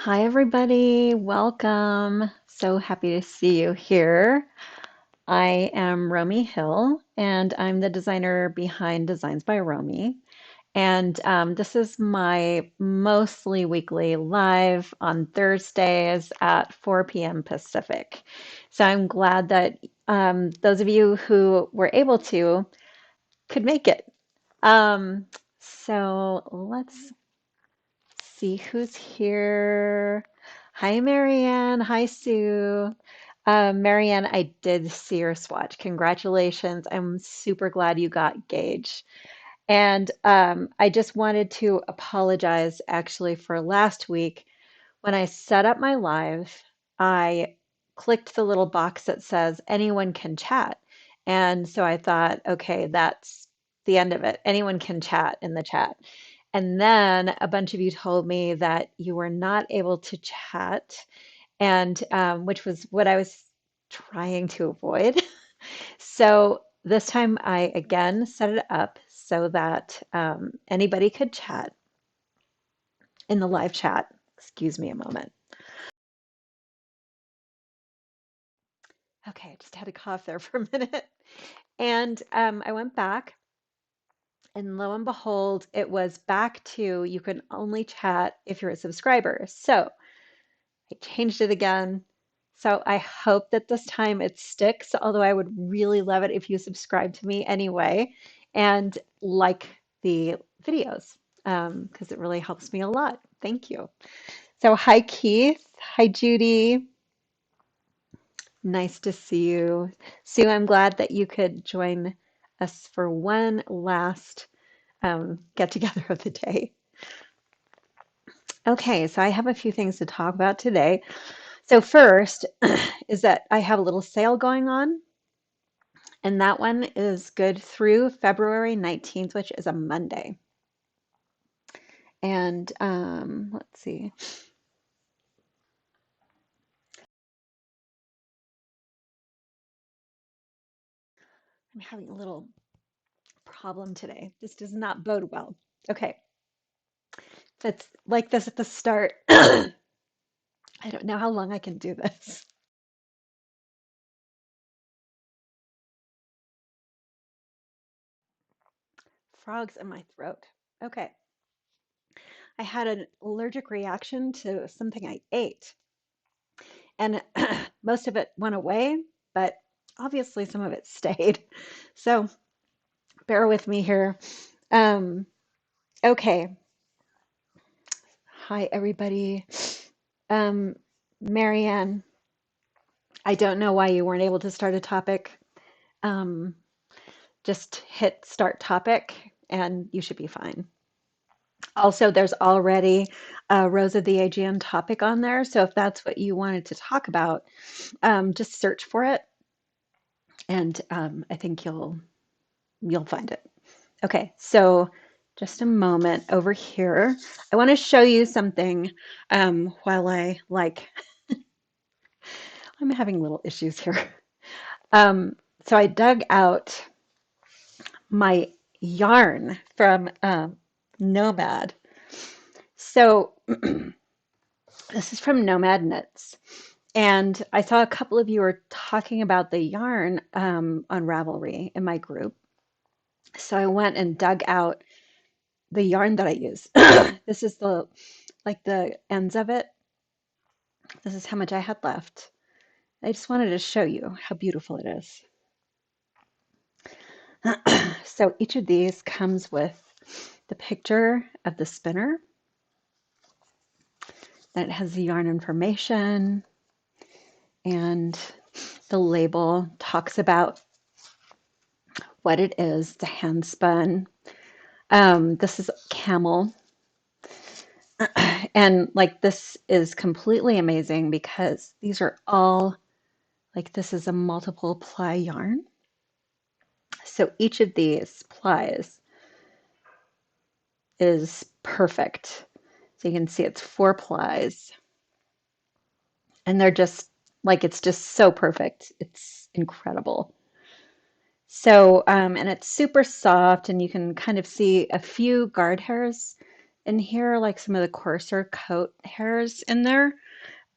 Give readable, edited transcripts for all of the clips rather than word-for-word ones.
Hi, everybody. Welcome. So happy to see you here. I am Romi Hill, and I'm the designer behind Designs by Romi. And this is my mostly weekly live on Thursdays at 4 p.m. Pacific. So I'm glad that those of you who were able to could make it. Um, so let's see who's here. Hi, Marianne. Hi, Sue. Marianne, I did see your swatch. Congratulations. I'm super glad you got Gage. And I just wanted to apologize actually for last week. When I set up my live, I clicked the little box that says anyone can chat. And so I thought, okay, that's the end of it. Anyone can chat in the chat. And then a bunch of you told me that you were not able to chat, and which was what I was trying to avoid. So this time I again set it up so that anybody could chat in the live chat. Excuse me a moment. Okay, just had a cough there for a minute. And I went back, and lo and behold, it was back to you can only chat if you're a subscriber. So I changed it again. So I hope that this time it sticks, although I would really love it if you subscribe to me anyway and like the videos because it really helps me a lot. Thank you. So, hi, Keith. Hi, Judy. Nice to see you. Sue, I'm glad that you could join us for one last get together of the day. Okay, so I have a few things to talk about today. So, first is that I have a little sale going on, and that one is good through February 19th, which is a Monday. And let's see. I'm having a little problem today. This does not bode well. Okay, that's like this at the start. I don't know how long I can do this. Frogs in my throat. Okay. I had an allergic reaction to something I ate, and most of it went away, but obviously some of it stayed. So bear with me here. Um, okay. Hi, everybody. Um, Marianne, I don't know why you weren't able to start a topic. Um, just hit start topic and you should be fine. Also, there's already a Rose of the Aegean topic on there. So if that's what you wanted to talk about, just search for it and I think you'll find it. Okay, so just a moment over here. I want to show you something while I'm having little issues here. So I dug out my yarn from Nomad. So this is from Nomad Knits. And I saw a couple of you were talking about the yarn on Ravelry in my group. So I went and dug out the yarn that I use. This is the ends of it. This is how much I had left. I just wanted to show you how beautiful it is. So each of these comes with the picture of the spinner. Then it has the yarn information, and the label talks about what it is, the hand spun. This is camel. And like this is completely amazing because these are all like this is a multiple ply yarn. So each of these plies is perfect. So you can see it's 4 plies and they're just like it's just so perfect. It's incredible. So, and it's super soft and you can kind of see a few guard hairs in here like some of the coarser coat hairs in there,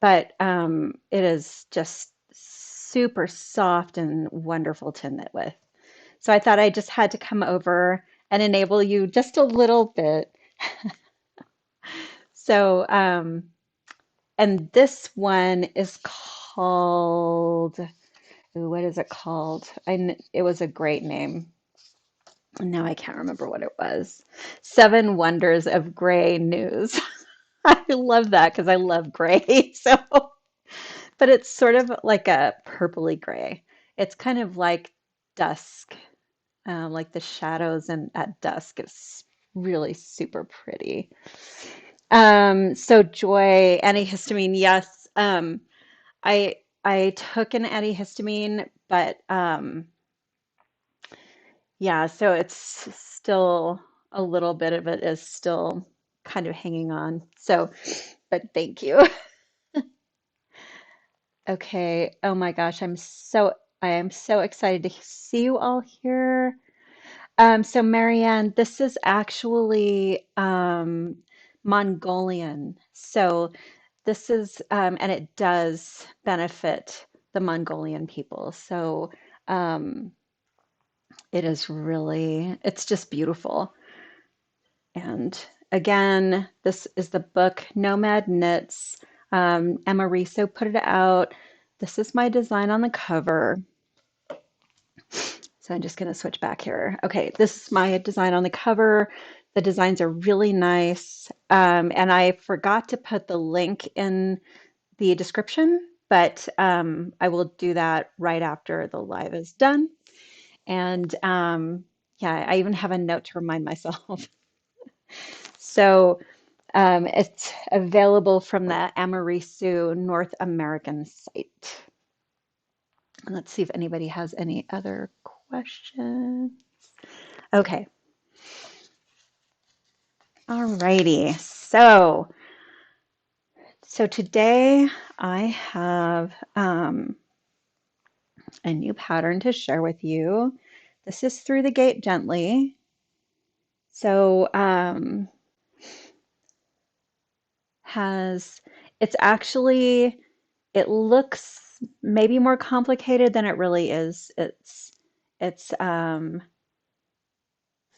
but it is just super soft and wonderful to knit with. So I thought I just had to come over and enable you just a little bit. So, and this one is called, ooh, what is it called? It was a great name. Now I can't remember what it was. Seven Wonders of Gray News. I love that because I love gray. So, but it's sort of like a purpley gray. It's kind of like dusk, like the shadows and at dusk. It's really super pretty. So joy, antihistamine, yes. I took an antihistamine, but yeah, so it's still a little bit of it is still kind of hanging on. So, but thank you. Okay. Oh my gosh, I am so excited to see you all here. So Marianne, this is actually Mongolian. So this is and it does benefit the Mongolian people. So um it's just beautiful. And again, this is the book Nomad Knits. Emma Riso put it out. This is my design on the cover. So I'm just going to switch back here. Okay, this is my design on the cover. The designs are really nice. And I forgot to put the link in the description, but I will do that right after the live is done. And yeah, I even have a note to remind myself. So it's available from the Amarisu North American site. And let's see if anybody has any other questions. Okay, alrighty. So today I have a new pattern to share with you. This is Through the Gate Gently. So has it's actually it looks maybe more complicated than it really is. It's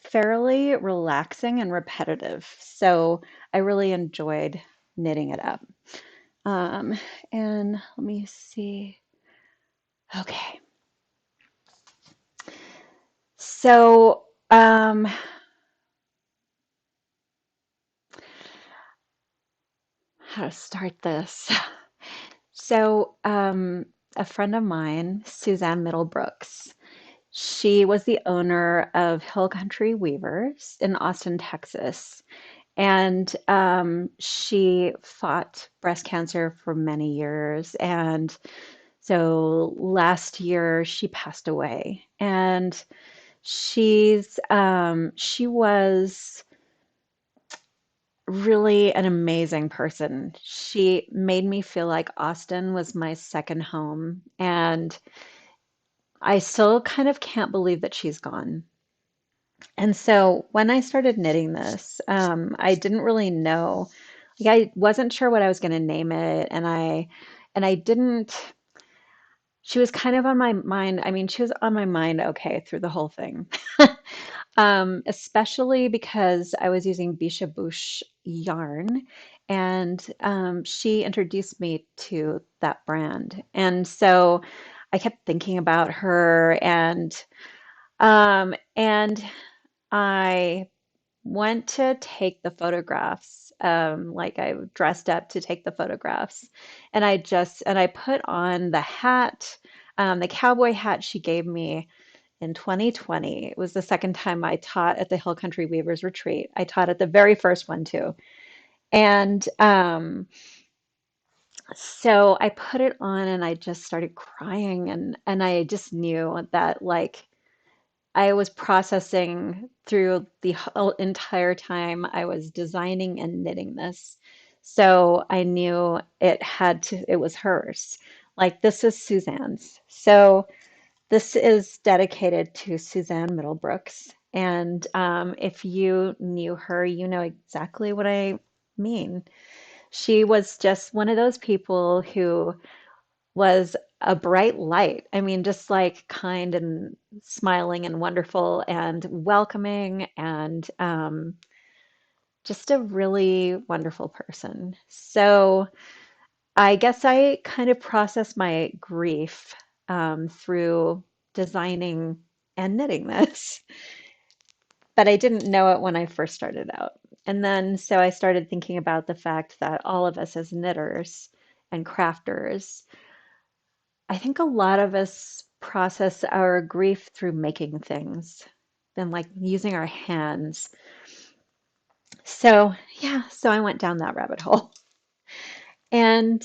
fairly relaxing and repetitive. So I really enjoyed knitting it up. Um, and let me see. Okay. So how to start this? So a friend of mine, Suzanne Middlebrooks, she was the owner of Hill Country Weavers in Austin, Texas. And she fought breast cancer for many years. And so last year she passed away. And she was really an amazing person. She made me feel like Austin was my second home. And I still kind of can't believe that she's gone. And so when I started knitting this, I didn't really know, like I wasn't sure what I was going to name it, and I didn't. She was kind of on my mind. I mean, she was on my mind, okay, through the whole thing. Especially because I was using Bisha Boosh yarn, and she introduced me to that brand, and so I kept thinking about her, and I went to take the photographs. Like I dressed up to take the photographs, and I put on the hat, the cowboy hat she gave me in 2020. It was the second time I taught at the Hill Country Weavers Retreat. I taught at the very first one too, and so I put it on, and I just started crying, and I just knew that like I was processing through the whole entire time I was designing and knitting this. So I knew it was hers. Like this is Suzanne's. So this is dedicated to Suzanne Middlebrooks. And if you knew her, you know exactly what I mean. She was just one of those people who was a bright light. I mean, just like kind and smiling and wonderful and welcoming and just a really wonderful person. So I guess I kind of process my grief through designing and knitting this, but I didn't know it when I first started out. And then so I started thinking about the fact that all of us as knitters and crafters, I think a lot of us process our grief through making things and like using our hands. So, yeah, so I went down that rabbit hole. And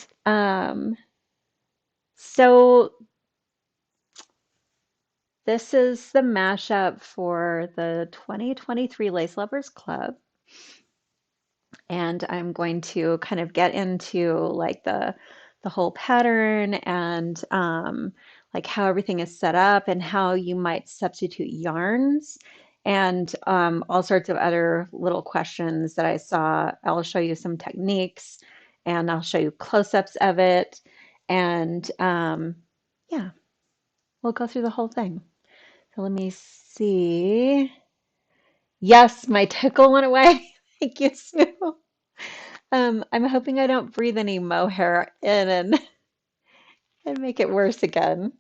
so this is the mashup for the 2023 Lace Lovers Club. And I'm going to kind of get into like the whole pattern and like how everything is set up and how you might substitute yarns and all sorts of other little questions that I saw. I'll show you some techniques and I'll show you close-ups of it. And yeah, we'll go through the whole thing. So let me see. Yes, my tickle went away. Thank you, Sue. I'm hoping I don't breathe any mohair in and make it worse again.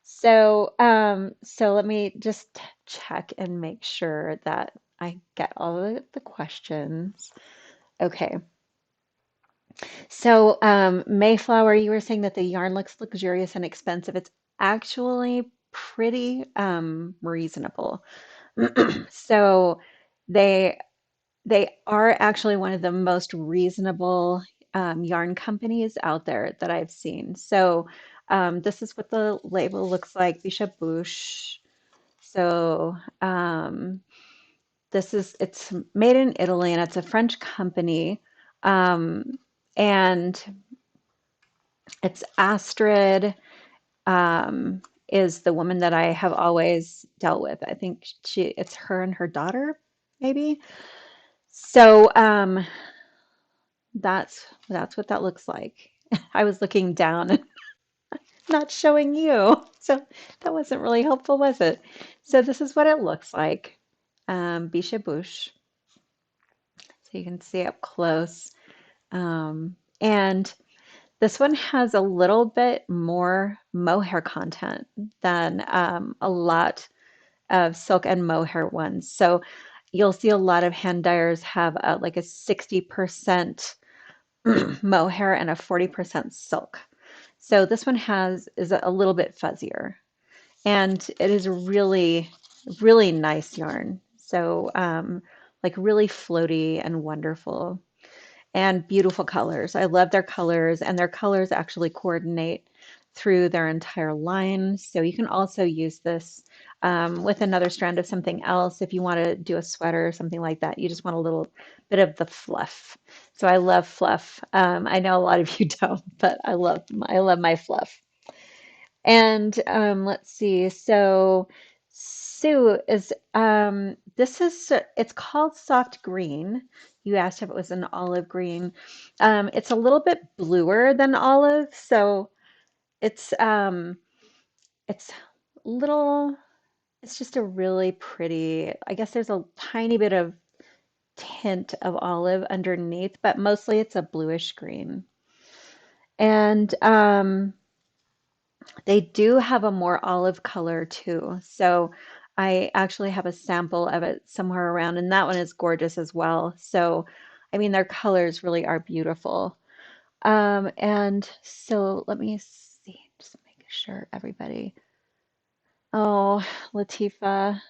So let me just check and make sure that I get all of the questions. Okay. So, Mayflower, you were saying that the yarn looks luxurious and expensive. It's actually pretty reasonable. So they They are actually one of the most reasonable yarn companies out there that I've seen. So this is what the label looks like, Bishop Bouche. So it's made in Italy and it's a French company. Um, and it's Astrid is the woman that I have always dealt with. I think it's her and her daughter, maybe. So that's what that looks like. I was looking down and not showing you. So that wasn't really helpful, was it? So this is what it looks like. Biche bouche. So you can see up close. And this one has a little bit more mohair content than a lot of silk and mohair ones. So you'll see a lot of hand dyers have like a 60% mohair and a 40% silk. So this one is a little bit fuzzier and it is really, really nice yarn. So like really floaty and wonderful and beautiful colors. I love their colors and their colors actually coordinate through their entire line. So you can also use this with another strand of something else if you want to do a sweater or something like that. You just want a little bit of the fluff. So I love fluff. I know a lot of you don't, but I love my fluff. And let's see. So Sue is this is it's called soft green. You asked if it was an olive green. It's a little bit bluer than olive, so it's it's little it's just a really pretty, I guess there's a tiny bit of tint of olive underneath, but mostly it's a bluish green. And they do have a more olive color too. So I actually have a sample of it somewhere around, and that one is gorgeous as well. So, I mean, their colors really are beautiful. And so let me see, just make sure everybody. Oh, Latifa,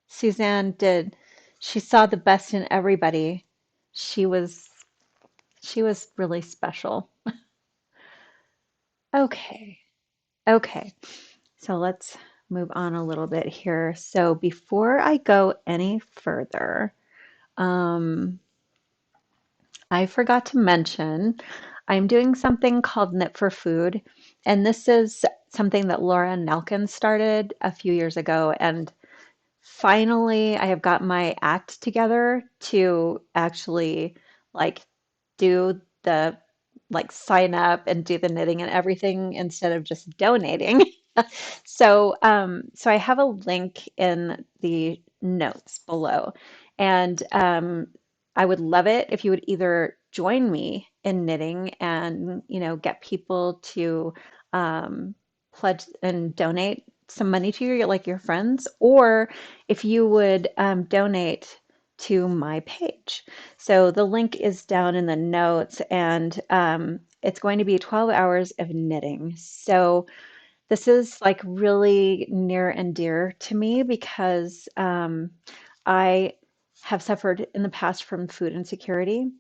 Suzanne did. She saw the best in everybody. She was she was really special. Okay. Okay. So let's move on a little bit here. So before I go any further, um, I forgot to mention I'm doing something called Knit for Food, and this is something that Laura Nelkin started a few years ago, and finally I have got my act together to actually like do the like sign up and do the knitting and everything instead of just donating. So I have a link in the notes below, and I would love it if you would either join me in knitting and get people to um, pledge and donate some money to your friends, or if you would donate to my page. So the link is down in the notes, and it's going to be 12 hours of knitting. So this is like really near and dear to me because I have suffered in the past from food insecurity.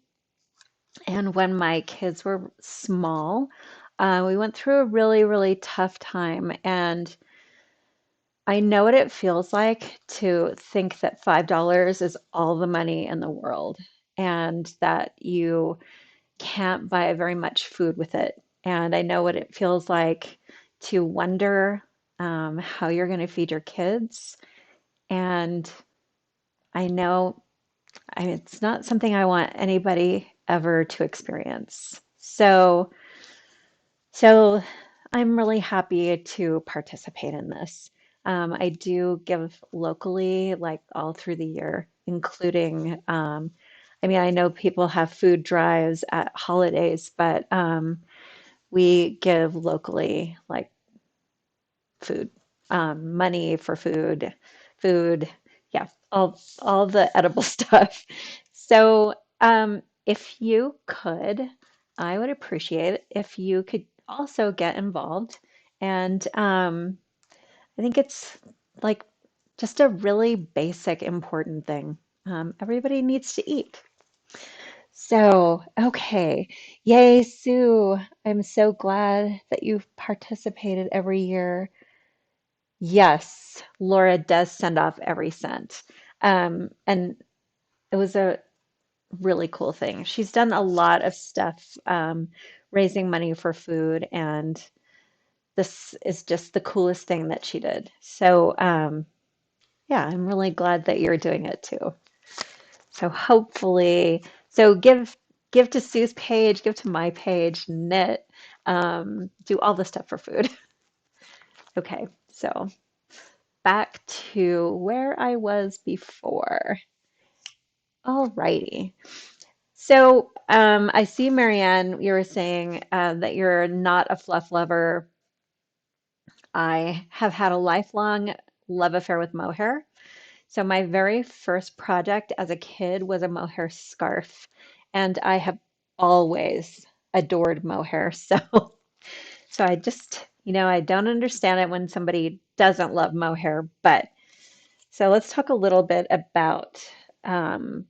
And when my kids were small, we went through a really, really tough time. And I know what it feels like to think that $5 is all the money in the world and that you can't buy very much food with it. And I know what it feels like to wonder how you're going to feed your kids. And I know it's not something I want anybody ever to experience. So I'm really happy to participate in this. I do give locally, like all through the year, including, I mean, I know people have food drives at holidays, but we give locally, like food, money for food, yeah, all the edible stuff. So, if you could, I would appreciate it if you could also get involved. And I think it's like just a really basic, important thing. Everybody needs to eat. So, okay. Yay, Sue. I'm so glad that you've participated every year. Yes, Laura does send off every cent. And it was a really cool thing. She's done a lot of stuff raising money for food, and this is just the coolest thing that she did. So, yeah, I'm really glad that you're doing it too. So hopefully, so give to Sue's page, give to my page, knit, do all the stuff for food. Okay, so back to where I was before. Alrighty. So I see, Marianne, you were saying that you're not a fluff lover. I have had a lifelong love affair with mohair. So my very first project as a kid was a mohair scarf, and I have always adored mohair. So I just, I don't understand it when somebody doesn't love mohair. But so let's talk a little bit um,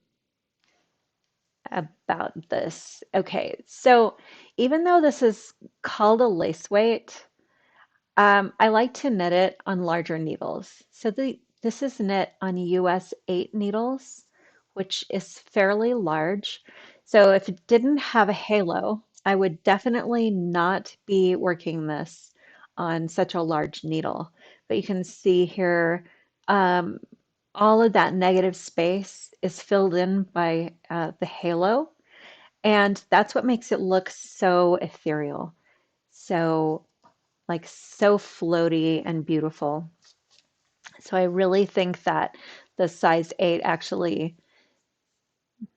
about this. Okay, so even though this is called a lace weight, I like to knit it on larger needles. So this is knit on US 8 needles, which is fairly large. So if it didn't have a halo, I would definitely not be working this on such a large needle. But you can see here, um, all of that negative space is filled in by the halo, and that's what makes it look so ethereal. So like so floaty and beautiful. So I really think that the size 8 actually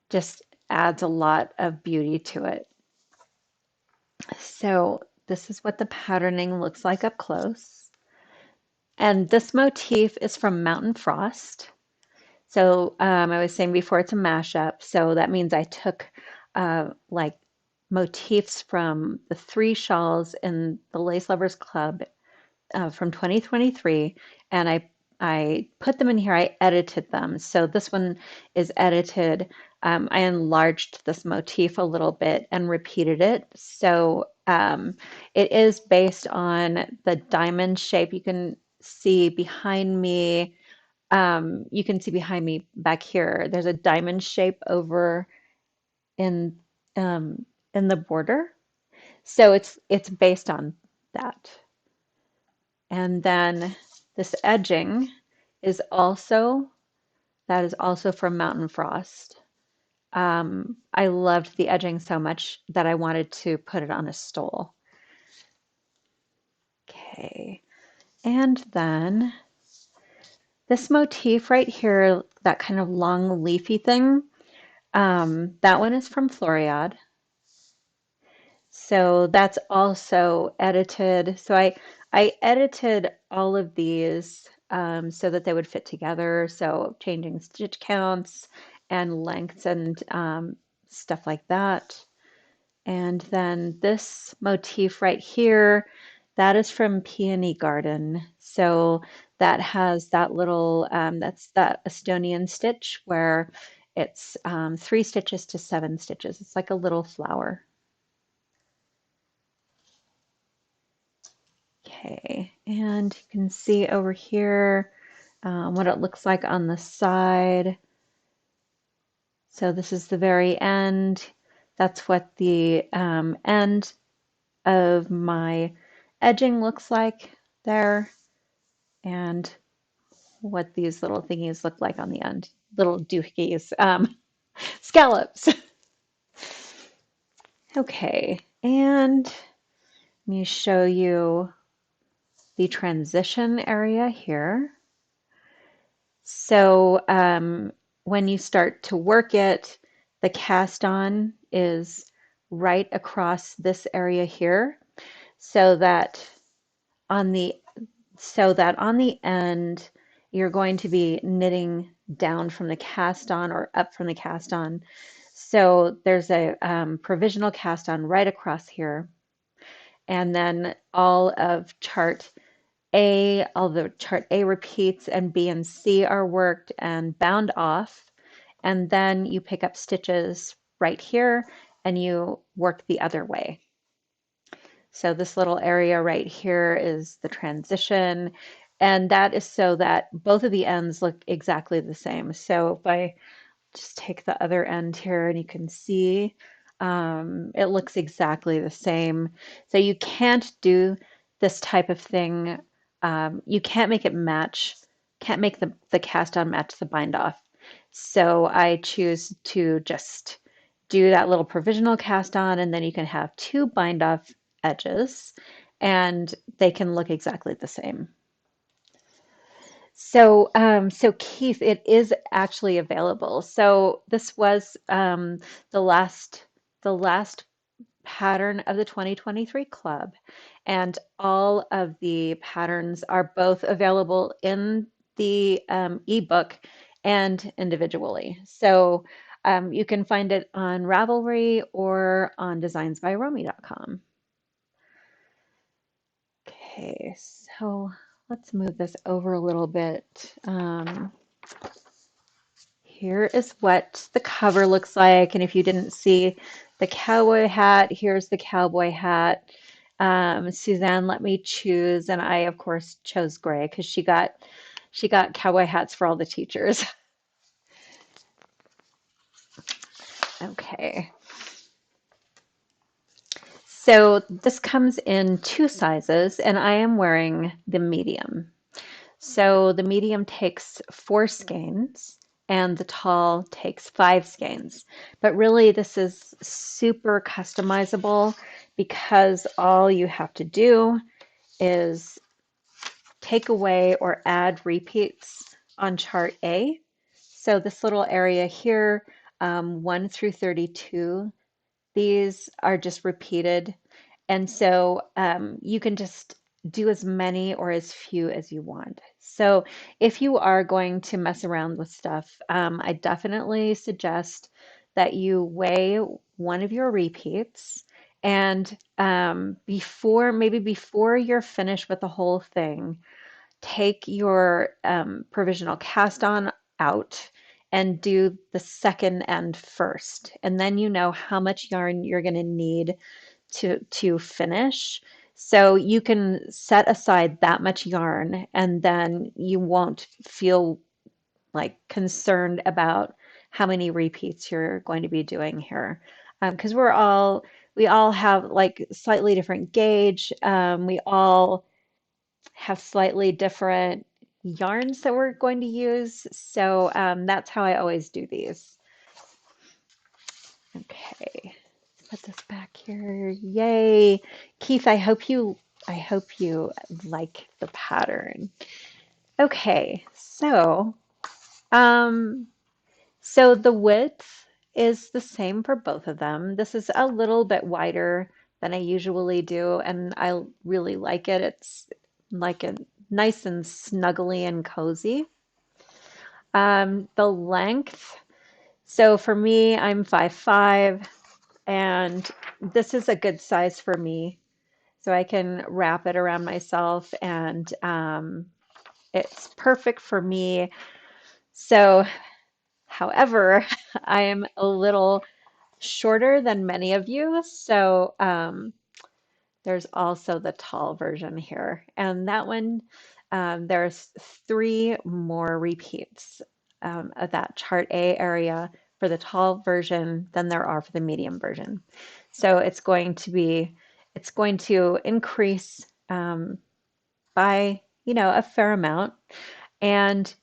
just adds a lot of beauty to it. So this is what the patterning looks like up close. And this motif is from Mountain Frost. So I was saying before it's a mashup. So that means I took like motifs from the 3 shawls in the Lace Lovers Club from 2023, and I put them in here. I edited them. So this one is edited. I enlarged this motif a little bit and repeated it. So it is based on the diamond shape. You can see behind me back here. There's a diamond shape over in in the border. So it's based on that. And then this edging is also that is also from Mountain Frost. I loved the edging so much that I wanted to put it on a stole. Okay, and then this motif right here, that kind of long leafy thing, that one is from Floriade. So that's also edited. So I edited all of these so that they would fit together. So changing stitch counts and lengths and stuff like that. And then this motif right here, that is from Peony Garden. So that has that little, that's that Estonian stitch where it's 3 stitches to 7 stitches. It's like a little flower. Okay, and you can see over here what it looks like on the side. So this is the very end. That's what the end of my edging looks like there, and what these little thingies look like on the end. Little doohickeys, scallops. Okay, and let me show you the transition area here. So when you start to work it, the cast on is right across this area here, so that on the on the end you're going to be knitting down from the cast on or up from the cast on. So there's a provisional cast on right across here, and then all the chart A repeats and B and C are worked and bound off. And then you pick up stitches right here and you work the other way. So this little area right here is the transition. And that is so that both of the ends look exactly the same. So if I just take the other end here and you can see it looks exactly the same. So you can't do this type of thing. You can't make it match, can't make the cast on match the bind off. So I choose to just do that little provisional cast on, and then you can have two bind off edges and they can look exactly the same. So Keith, it is actually available. So this was the last the last pattern of the 2023 club, and all of the patterns are both available in the ebook and individually. So you can find it on Ravelry or on designsbyromy.com. Okay, so let's move this over a little bit. Here is what the cover looks like. And if you didn't see the cowboy hat, here's the cowboy hat. Suzanne let me choose, and I, of course, chose gray because she got cowboy hats for all the teachers. Okay. So this comes in 2 sizes, and I am wearing the medium. So the medium takes 4 skeins and the tall takes 5 skeins. But really, this is super customizable because all you have to do is take away or add repeats on chart A. So this little area here, 1 through 32, these are just repeated. And so you can just do as many or as few as you want. So if you are going to mess around with stuff, I definitely suggest that you weigh one of your repeats, and maybe before you're finished with the whole thing, take your provisional cast on out and do the second end first. And then you know how much yarn you're going to need to finish. So you can set aside that much yarn, and then you won't feel like concerned about how many repeats you're going to be doing here. Because we all have like slightly different gauge. We all have slightly different yarns that we're going to use. So that's how I always do these. Okay, let's put this back here. Yay. Keith, I hope you like the pattern. Okay, um so the width is the same for both of them. This is a little bit wider than I usually do, and I really like it. It's like a nice and snuggly and cozy. The length, so for me, I'm 5'5", and this is a good size for me. So I can wrap it around myself, and it's perfect for me. So, however, I am a little shorter than many of you. So there's also the tall version here. And that one, there's three more repeats of that chart A area for the tall version than there are for the medium version. So it's going to increase by, a fair amount. And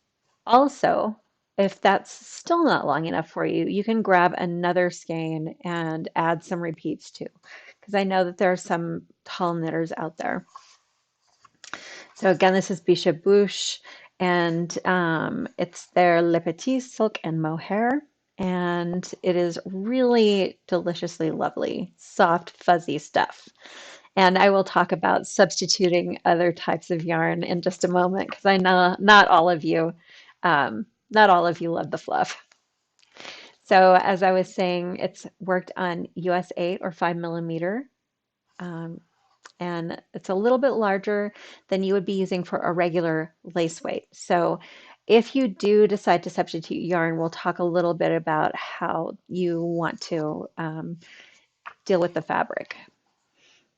also, if that's still not long enough for you, you can grab another skein and add some repeats too, because I know that there are some tall knitters out there. So again, this is Bishop Bouche, and it's their Le Petit Silk and Mohair, and it is really deliciously lovely, soft, fuzzy stuff. And I will talk about substituting other types of yarn in just a moment, because I know not all of you love the fluff. So as I was saying, it's worked on US 8 or 5 millimeter, um, and it's a little bit larger than you would be using for a regular lace weight. So if you do decide to substitute yarn, we'll talk a little bit about how you want to deal with the fabric.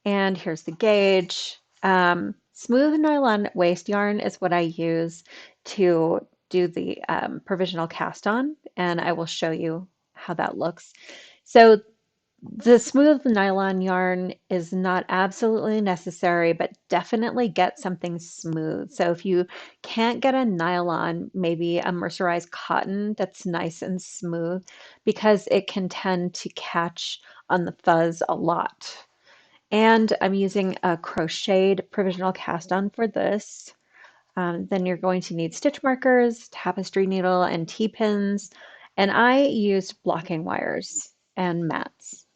And here's the gauge. Smooth nylon waste yarn is what I use to do the provisional cast on, and I will show you how that looks. So the smooth nylon yarn is not absolutely necessary, but definitely get something smooth. So if you can't get a nylon, maybe a mercerized cotton that's nice and smooth, because it can tend to catch on the fuzz a lot. And I'm using a crocheted provisional cast on for this. Then you're going to need stitch markers, tapestry needle, and T-pins. And I used blocking wires and mats.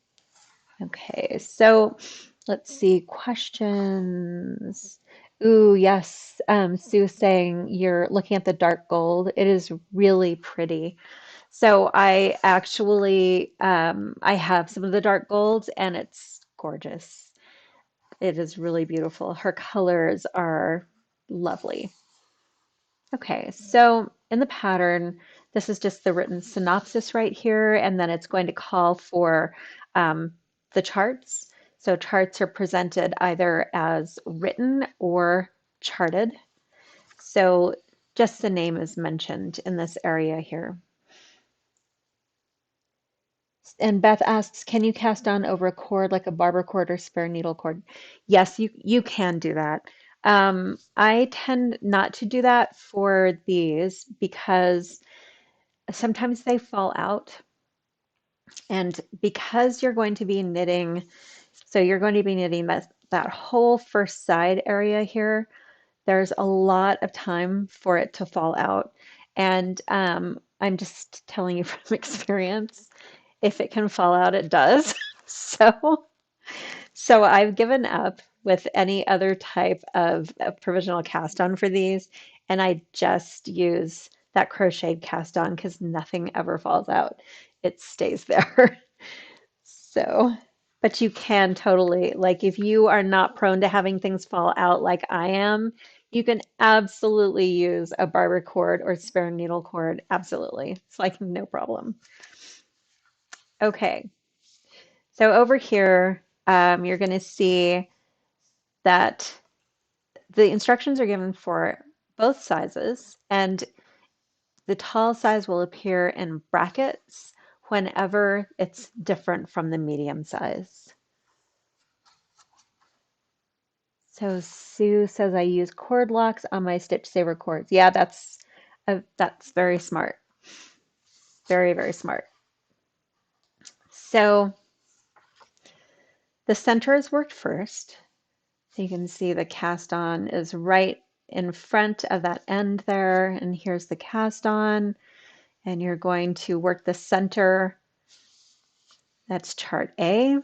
Okay, so let's see, questions. Ooh, yes. Sue saying you're looking at the dark gold. It is really pretty. So I actually I have some of the dark golds, and it's gorgeous. It is really beautiful. Her colors are lovely. Okay, so in the pattern, this is just the written synopsis right here, and then it's going to call for um, the charts. So charts are presented either as written or charted. So just the name is mentioned in this area here. And Beth asks, can you cast on over a cord like a barber cord or spare needle cord? Yes, you can do that. I tend not to do that for these because sometimes they fall out. And because you're going to be knitting, so you're going to be knitting that whole first side area here, there's a lot of time for it to fall out. And I'm just telling you from experience, if it can fall out, it does. So, so I've given up with any other type of provisional cast on for these, and I just use that crocheted cast on because nothing ever falls out. It stays there. So, but you can totally, like, if you are not prone to having things fall out like I am, you can absolutely use a barber cord or spare needle cord. Absolutely. It's like no problem. Okay. So over here, you're going to see that the instructions are given for both sizes, and the tall size will appear in brackets whenever it's different from the medium size. So Sue says I use cord locks on my Stitch Saver cords. Yeah, that's very smart. Very, very smart. So the center is worked first. So you can see the cast on is right in front of that end there. And here's the cast on. And you're going to work the center. That's chart A.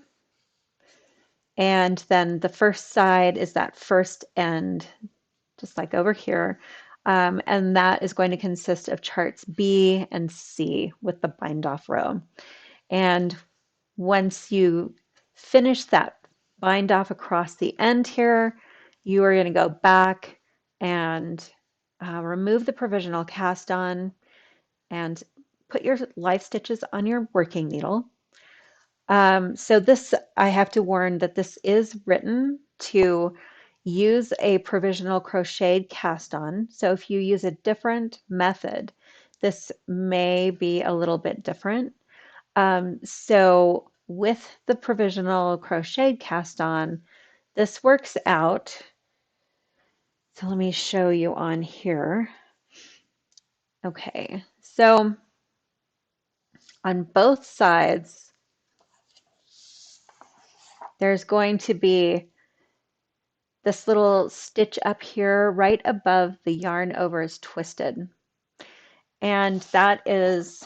And then the first side is that first end, just like over here. And that is going to consist of charts B and C with the bind off row. And once you finish that bind off across the end here, you are going to go back and remove the provisional cast on and put your live stitches on your working needle. So this, I have to warn that this is written to use a provisional crocheted cast on. So if you use a different method, this may be a little bit different. So with the provisional crocheted cast on, this works out. So let me show you on here. Okay, so on both sides, there's going to be this little stitch up here right above the yarn over is twisted. And that is,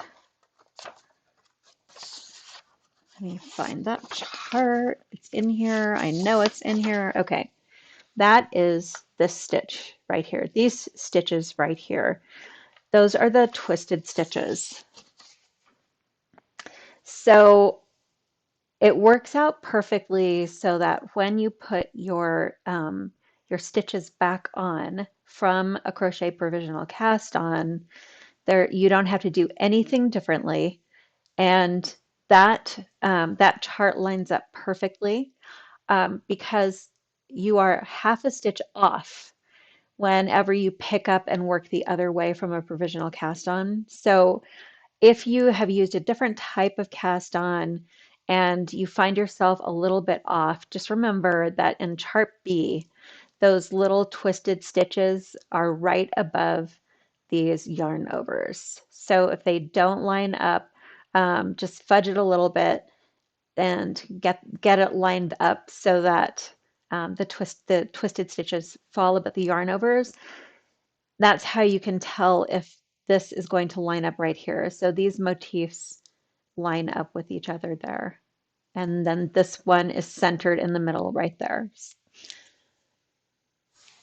let me find that chart. It's in here. I know it's in here. Okay. That is this stitch right here. These stitches right here. Those are the twisted stitches. So it works out perfectly so that when you put your stitches back on from a crochet provisional cast on, there you don't have to do anything differently, and that chart lines up perfectly because you are half a stitch off whenever you pick up and work the other way from a provisional cast on. So if you have used a different type of cast on and you find yourself a little bit off, just remember that in chart B, those little twisted stitches are right above these yarn overs. So if they don't line up, just fudge it a little bit and get it lined up so that the twisted stitches fall above the yarn overs. That's how you can tell if this is going to line up right here. So these motifs line up with each other there. And then this one is centered in the middle right there.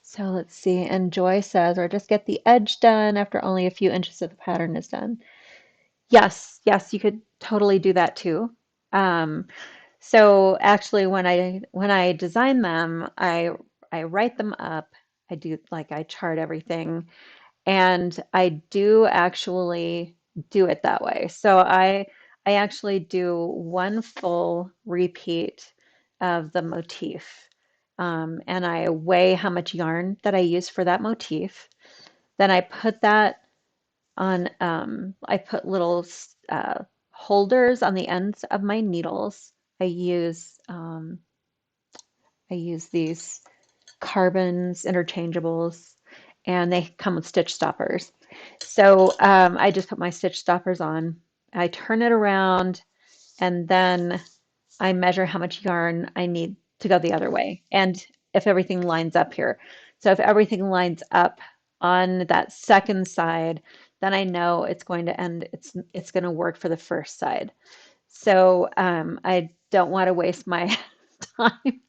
So let's see. And Joy says, or just get the edge done after only a few inches of the pattern is done. Yes, yes, you could totally do that too. Um, so actually when I design them, I write them up. I do like I chart everything. And I do actually do it that way. So I actually do one full repeat of the motif. And I weigh how much yarn that I use for that motif. Then I put that on, I put little holders on the ends of my needles. I use, um, I use these carbons, interchangeables, and they come with stitch stoppers. So I just put my stitch stoppers on. I turn it around, and then I measure how much yarn I need to go the other way, and if everything lines up here. So if everything lines up on that second side, then I know it's going to end. It's going to work for the first side. So I don't want to waste my time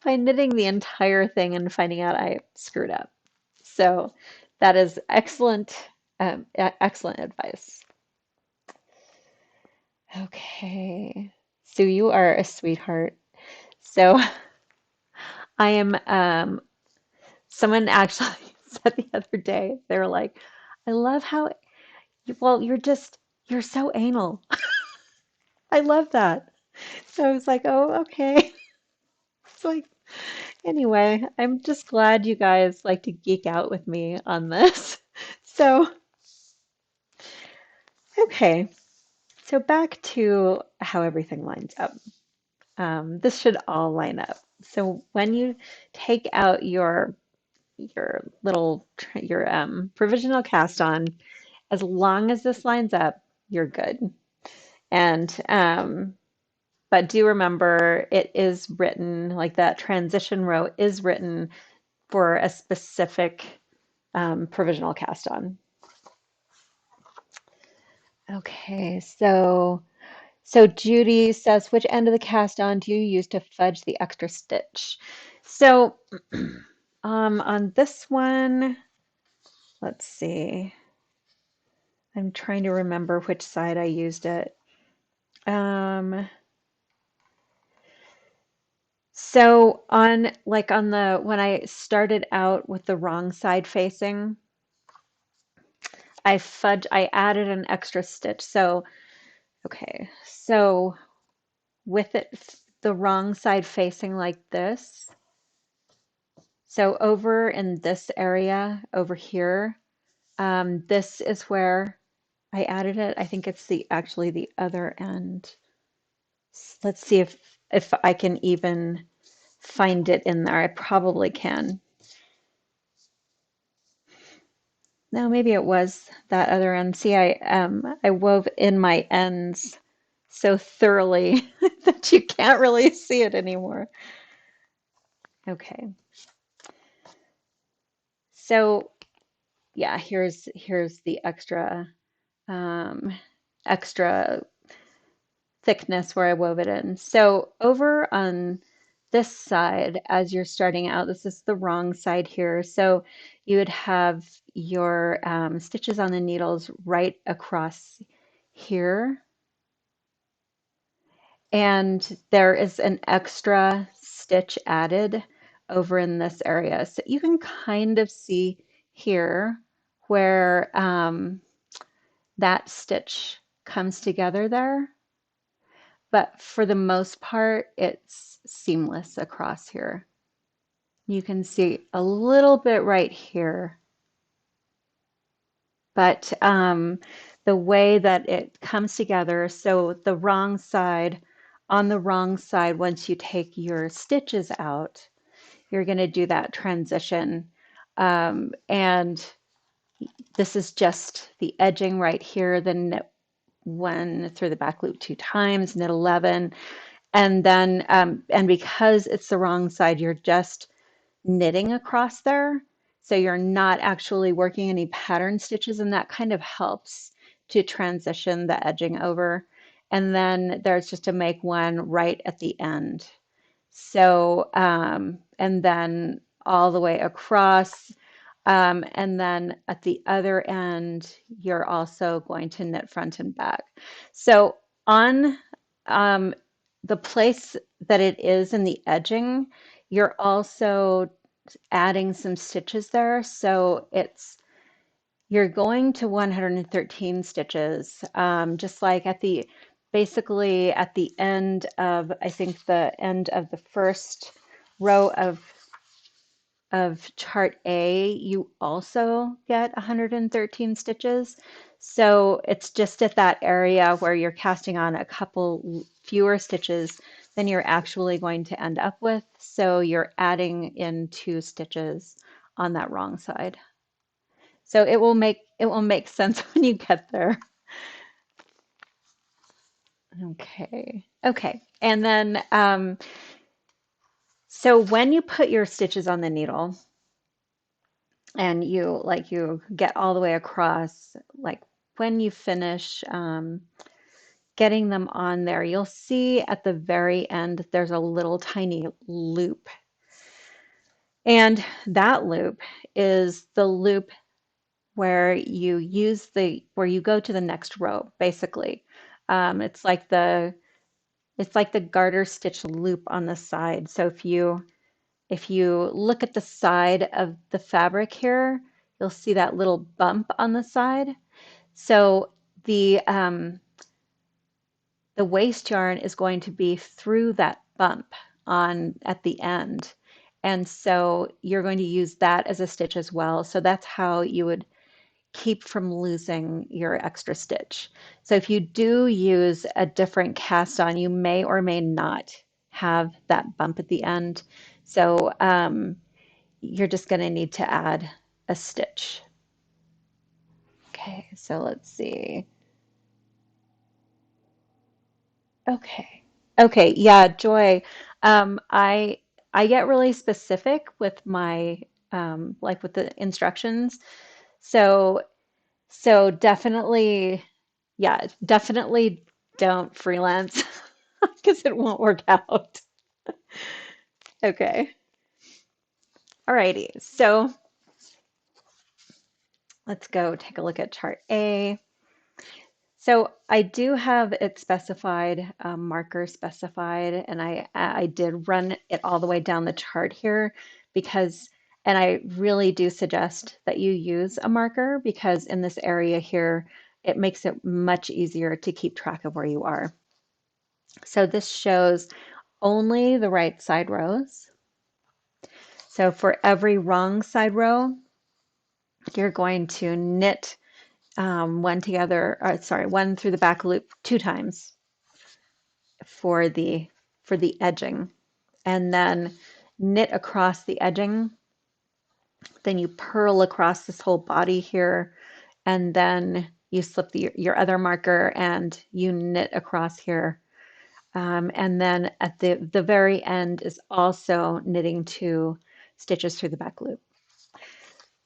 by knitting the entire thing and finding out I screwed up. So that is excellent, excellent advice. Okay, Sue, you are a sweetheart. So I am, someone actually said the other day, they were like, I love how, well, you're so anal. I love that. So I was like, oh, okay. It's like, anyway, I'm just glad you guys like to geek out with me on this. So, okay. So back to how everything lines up. This should all line up. So when you take out your little your provisional cast on, as long as this lines up, you're good. And but do remember it is written like that transition row is written for a specific provisional cast on. Okay, so Judy says, which end of the cast on do you use to fudge the extra stitch? So on this one, let's see. I'm trying to remember which side I used it. Um, so on like on the when I started out with the wrong side facing, I added an extra stitch. So okay, so with it the wrong side facing like this. So over in this area over here, this is where I added it. I think it's the actually the other end. Let's see if I can even find it in there. I probably can. No, maybe it was that other end. See, I wove in my ends so thoroughly that you can't really see it anymore. Okay. So yeah, here's the um, extra thickness where I wove it in. So over on this side, as you're starting out, this is the wrong side here. So you would have your stitches on the needles right across here. And there is an extra stitch added over in this area. So you can kind of see here where that stitch comes together there. But for the most part, it's seamless across here. You can see a little bit right here, but the way that it comes together, so on the wrong side, once you take your stitches out, you're going to do that transition. And this is just the edging right here, then knit one through the back loop 2 times, knit 11, and then and because it's the wrong side, you're just knitting across there. So you're not actually working any pattern stitches, and that kind of helps to transition the edging over. And then there's just to make one right at the end. So, and then all the way across. And then at the other end, you're also going to knit front and back. So on um, the place that it is in the edging, you're also adding some stitches there. So you're going to 113 stitches, just like basically at the end of, I think the end of the first row of chart A, you also get 113 stitches. So it's just at that area where you're casting on a couple fewer stitches than you're actually going to end up with. So you're adding in 2 stitches on that wrong side. So it will make sense when you get there. Okay. Okay. And then so when you put your stitches on the needle and you get all the way across, like when you finish getting them on there, you'll see at the very end there's a little tiny loop. And that loop is the loop where where you go to the next row, basically. It's like the garter stitch loop on the side. So if you look at the side of the fabric here, you'll see that little bump on the side. So the waste yarn is going to be through that bump on at the end. And so you're going to use that as a stitch as well. So that's how you would keep from losing your extra stitch. So if you do use a different cast on, you may or may not have that bump at the end. So you're just going to need to add a stitch. Okay, so let's see. Okay. Okay, yeah, Joy. I get really specific with my like with the instructions. So so definitely, yeah, definitely don't freelance because it won't work out. Okay. Alrighty. So let's go take a look at chart A. So I do have it specified, marker specified, and I did run it all the way down the chart here because, and I really do suggest that you use a marker because in this area here, it makes it much easier to keep track of where you are. So this shows only the right side rows. So for every wrong side row, you're going to knit one together, or sorry, one through the back loop 2 times for the edging, and then knit across the edging. Then you purl across this whole body here, and then you slip your other marker and you knit across here. And then at the very end is also knitting 2 stitches through the back loop.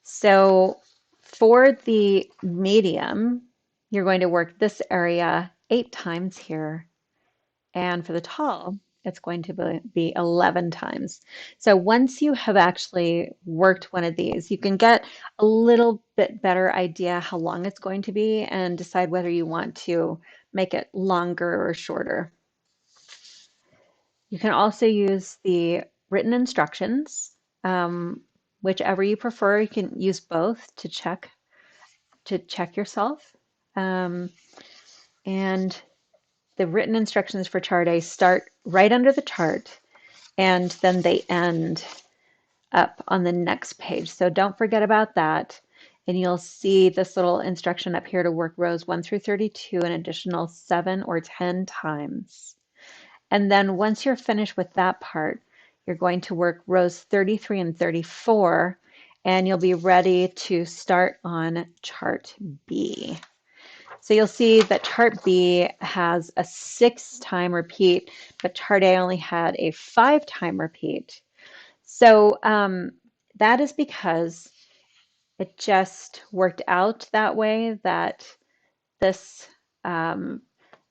So for the medium, you're going to work this area 8 times here. And for the tall, it's going to be 11 times. So once you have actually worked one of these, you can get a little bit better idea how long it's going to be and decide whether you want to make it longer or shorter. You can also use the written instructions, whichever you prefer. You can use both to check yourself. Um, and the written instructions for chart A start right under the chart and then they end up on the next page. So don't forget about that. And you'll see this little instruction up here to work rows 1 through 32 an additional 7 or 10 times. And then once you're finished with that part, you're going to work rows 33 and 34, and you'll be ready to start on chart B. So you'll see that chart B has a 6-time repeat, but chart A only had a 5-time repeat. So that is because it just worked out that way that this um,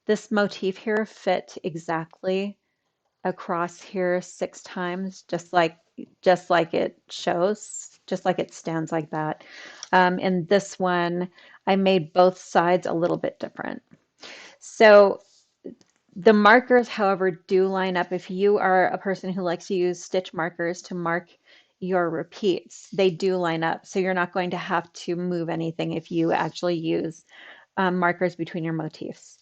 this motif here fit exactly across here 6 times, just like it shows, just like it stands like that. In this one, I made both sides a little bit different. So the markers, however, do line up. If you are a person who likes to use stitch markers to mark your repeats, they do line up. So you're not going to have to move anything if you actually use markers between your motifs.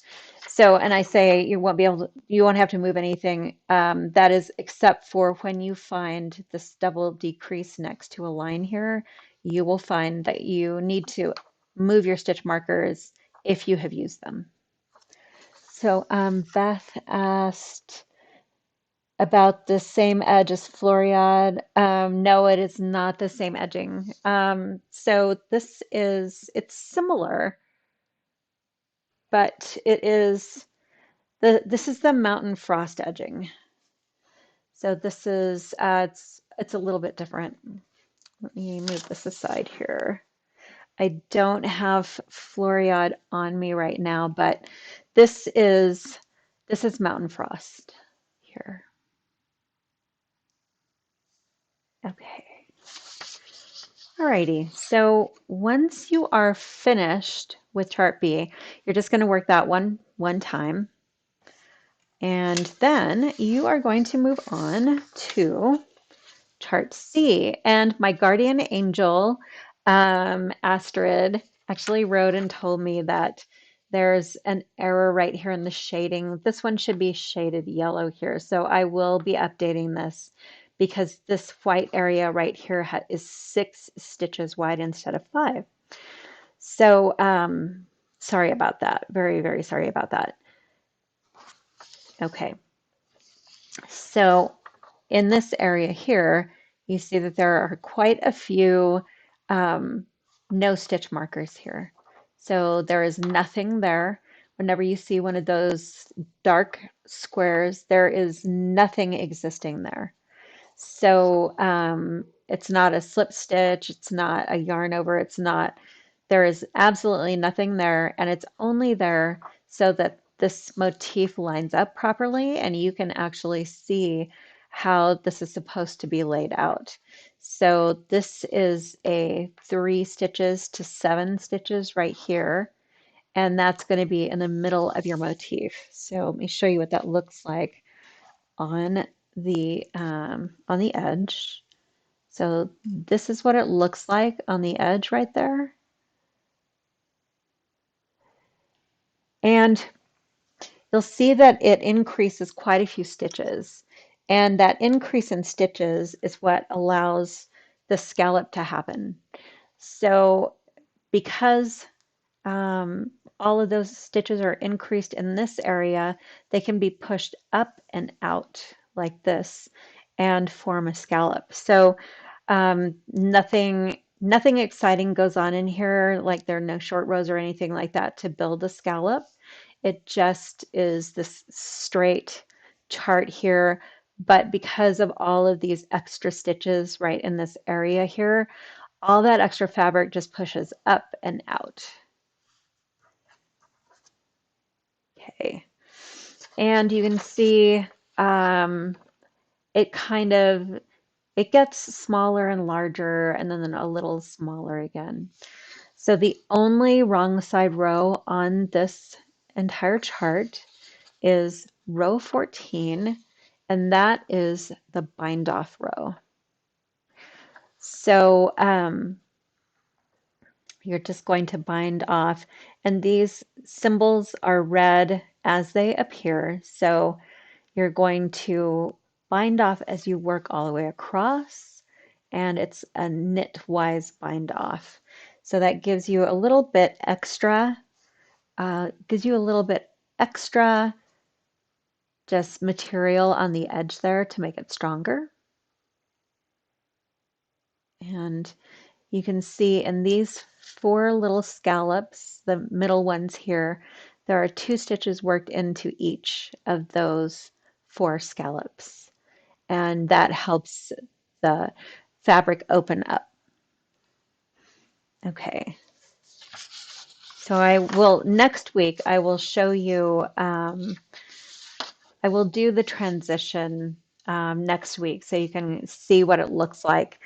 So, and I say you won't have to move anything. That is except for when you find this double decrease next to a line here, you will find that you need to move your stitch markers if you have used them. So Beth asked about the same edge as Floriade. No, it is not the same edging. So it's similar, but this is the mountain frost edging. So this is, it's a little bit different. Let me move this aside here. I don't have Floriade on me right now, but this is mountain frost here. Okay. Alrighty, so once you are finished with chart B, you're just going to work that one time. And then you are going to move on to chart C. And my guardian angel, Astrid, actually wrote and told me that there's an error right here in the shading. This one should be shaded yellow here. So I will be updating this because this white area right here is 6 stitches wide instead of 5. So sorry about that. Very, very sorry about that. Okay. So in this area here, you see that there are quite a few um, no stitch markers here. So there is nothing there. Whenever you see one of those dark squares, there is nothing existing there. So it's not a slip stitch, it's not a yarn over, there is absolutely nothing there, and it's only there so that this motif lines up properly and you can actually see how this is supposed to be laid out. So this is a 3 stitches to 7 stitches right here, and that's going to be in the middle of your motif. So let me show you what that looks like on on the edge. So this is what it looks like on the edge right there. And you'll see that it increases quite a few stitches. And that increase in stitches is what allows the scallop to happen. So because um, all of those stitches are increased in this area, they can be pushed up and out like this and form a scallop. So nothing exciting goes on in here, like there are no short rows or anything like that to build a scallop. It just is this straight chart here, but because of all of these extra stitches right in this area here, all that extra fabric just pushes up and out. Okay, and you can see um, it kind of it gets smaller and larger and then a little smaller again. So the only wrong side row on this entire chart is row 14, and that is the bind off row. So you're just going to bind off, and these symbols are read as they appear. So you're going to bind off as you work all the way across, and it's a knitwise bind off. So that gives you a little bit extra, just material on the edge there to make it stronger. And you can see in these 4 little scallops, the middle ones here, there are 2 stitches worked into each of those 4 scallops. And that helps the fabric open up. Okay. So next week, I will show you, I will do the transition next week so you can see what it looks like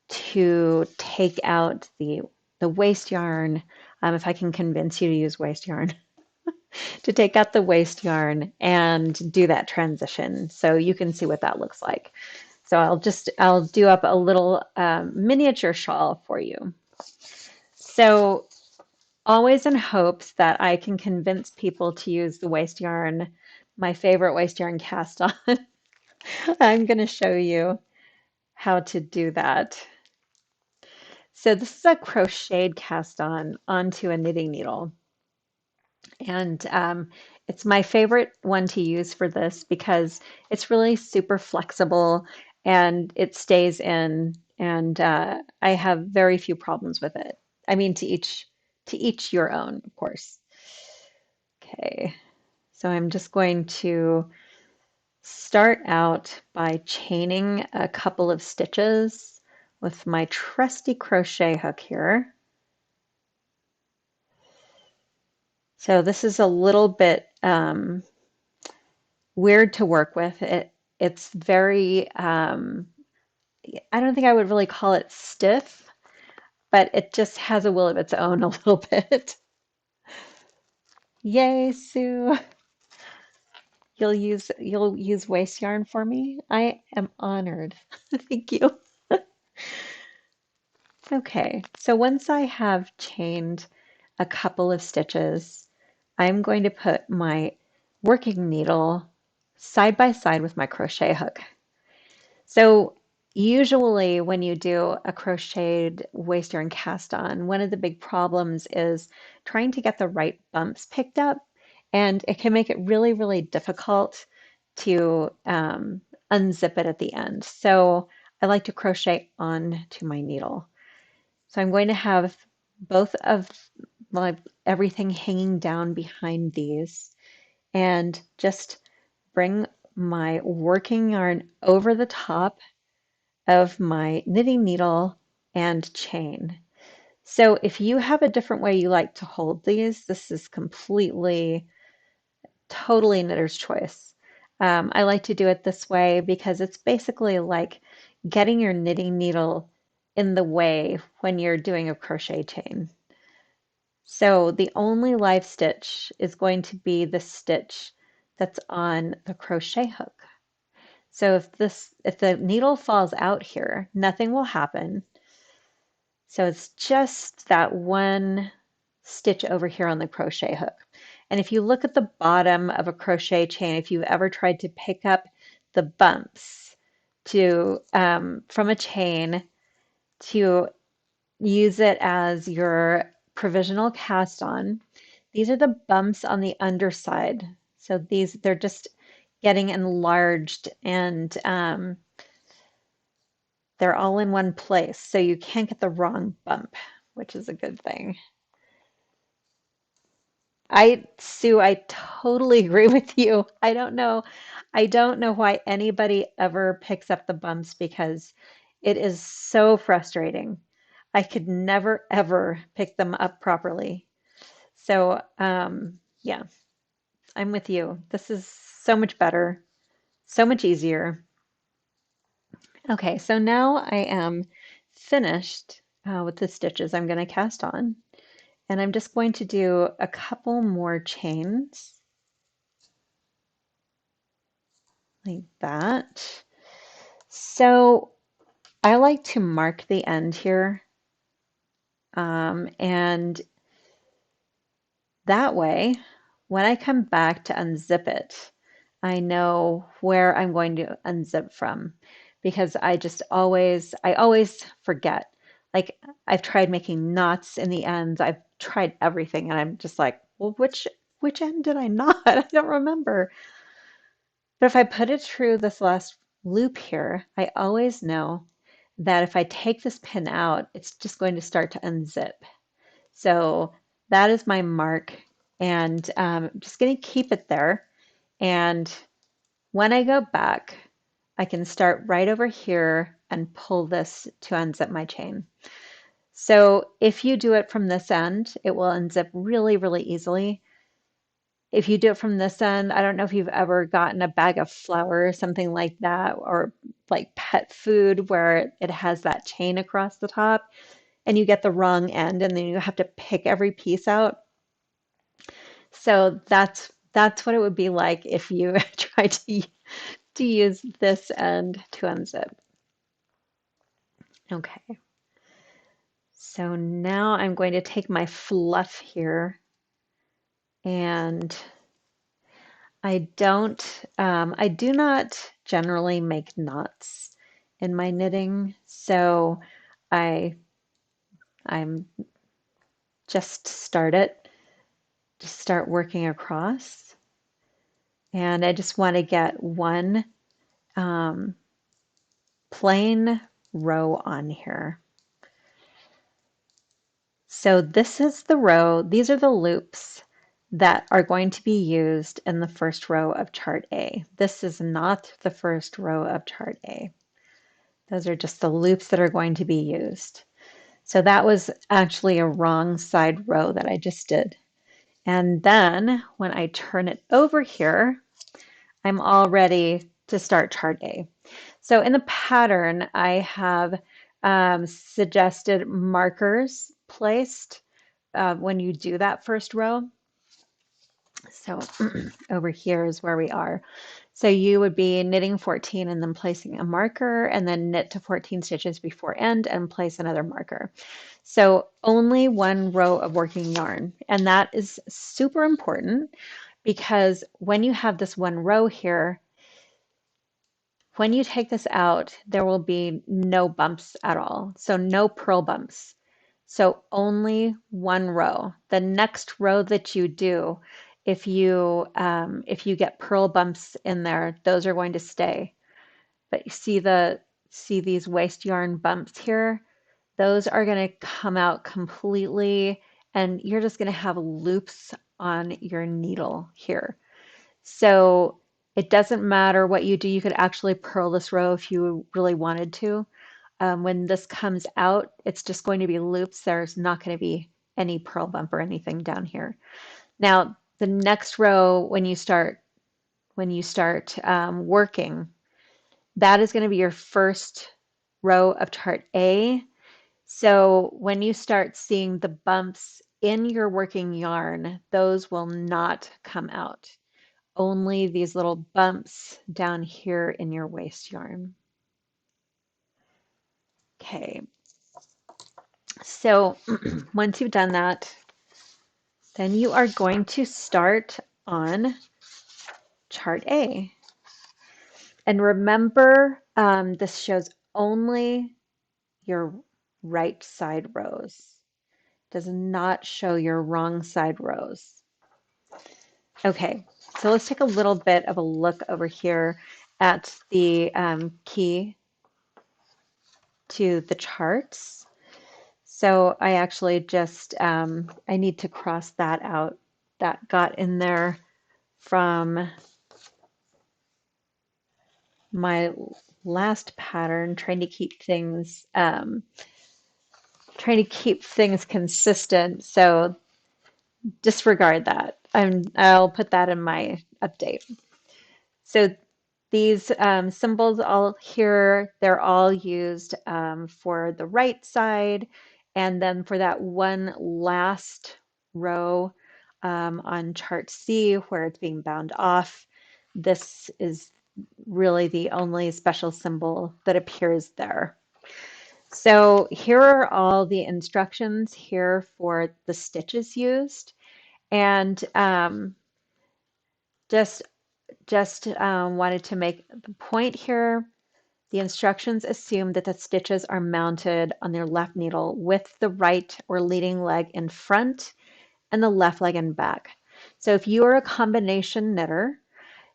to take out the waste yarn, if I can convince you to use waste yarn, to take out the waste yarn and do that transition so you can see what that looks like. So I'll do up a little miniature shawl for you. So always in hopes that I can convince people to use the waste yarn, my favorite waste yarn cast on, I'm going to show you how to do that. So this is a crocheted cast on onto a knitting needle. And it's my favorite one to use for this because it's really super flexible and it stays in, and I have very few problems with it. I mean, to each your own, of course. Okay, so I'm just going to start out by chaining a couple of stitches with my trusty crochet hook here. So this is a little bit weird to work with. It's very, I don't think I would really call it stiff, but it just has a will of its own a little bit. Yay, Sue. You'll use waste yarn for me? I am honored. Thank you. Okay, so once I have chained a couple of stitches, I'm going to put my working needle side by side with my crochet hook. So usually when you do a crocheted waist yarn cast on, one of the big problems is trying to get the right bumps picked up, and it can make it really, really difficult to unzip it at the end. So I like to crochet onto my needle. So I'm going to have both of my everything hanging down behind these and just bring my working yarn over the top of my knitting needle and chain. So if you have a different way you like to hold these, this is completely, totally knitter's choice. I like to do it this way because it's basically like getting your knitting needle in the way when you're doing a crochet chain. So the only live stitch is going to be the stitch that's on the crochet hook. So if the needle falls out here, nothing will happen. So it's just that one stitch over here on the crochet hook. And if you look at the bottom of a crochet chain, if you've ever tried to pick up the bumps to from a chain to use it as your provisional cast on, these are the bumps on the underside. So they're just getting enlarged and they're all in one place. So you can't get the wrong bump, which is a good thing. Sue, I totally agree with you. I don't know why anybody ever picks up the bumps because it is so frustrating. I could never ever pick them up properly. So, yeah, I'm with you. This is so much better, so much easier. Okay, so now I am finished with the stitches I'm going to cast on, and I'm just going to do a couple more chains like that. So I like to mark the end here, and that way, when I come back to unzip it, I know where I'm going to unzip from because I always forget. Like I've tried making knots in the ends. I've tried everything and I'm just like, well, which end did I knot? I don't remember. But if I put it through this last loop here, I always know that if I take this pin out, it's just going to start to unzip. So that is my mark, and I'm just going to keep it there. And when I go back, I can start right over here and pull this to unzip my chain. So if you do it from this end, it will unzip really, really easily. If you do it from this end, I don't know if you've ever gotten a bag of flour or something like that, or like pet food where it has that chain across the top and you get the wrong end and then you have to pick every piece out. So that's what it would be like if you try to use this end to unzip. Okay, so now I'm going to take my fluff here and I do not generally make knots in my knitting, so I, I'm just start working across, and I just want to get one um, plain row on here. So this is the row, these are the loops that are going to be used in the first row of chart A. This is not the first row of chart A. Those are just the loops that are going to be used. So that was actually a wrong side row that I just did. And then when I turn it over here, I'm all ready to start chart A. So in the pattern, I have suggested markers placed when you do that first row. So over here is where we are. So you would be knitting 14 and then placing a marker and then knit to 14 stitches before end and place another marker. So only one row of working yarn. And that is super important because when you have this one row here, when you take this out, there will be no bumps at all. So no purl bumps. So only one row. The next row that you do if you get pearl bumps in there, those are going to stay. But you see these waste yarn bumps here? Those are going to come out completely, and you're just going to have loops on your needle here. So it doesn't matter what you do. You could actually purl this row if you really wanted to. When this comes out, it's just going to be loops. There's not going to be any purl bump or anything down here. Now, the next row, when you start working, that is going to be your first row of chart A. So when you start seeing the bumps in your working yarn, those will not come out. Only these little bumps down here in your waste yarn. Okay, so once you've done that, then you are going to start on chart A. And remember, this shows only your right side rows. Does not show your wrong side rows. Okay, so let's take a little bit of a look over here at the key to the charts. So I actually just, I need to cross that out. That got in there from my last pattern, trying to keep things consistent. So disregard that. I'll put that in my update. So these symbols all here, they're all used for the right side. And then for that one last row on chart C where it's being bound off, this is really the only special symbol that appears there. So here are all the instructions here for the stitches used. And just wanted to make the point here. The instructions assume that the stitches are mounted on their left needle with the right or leading leg in front and the left leg in back. So if you are a combination knitter,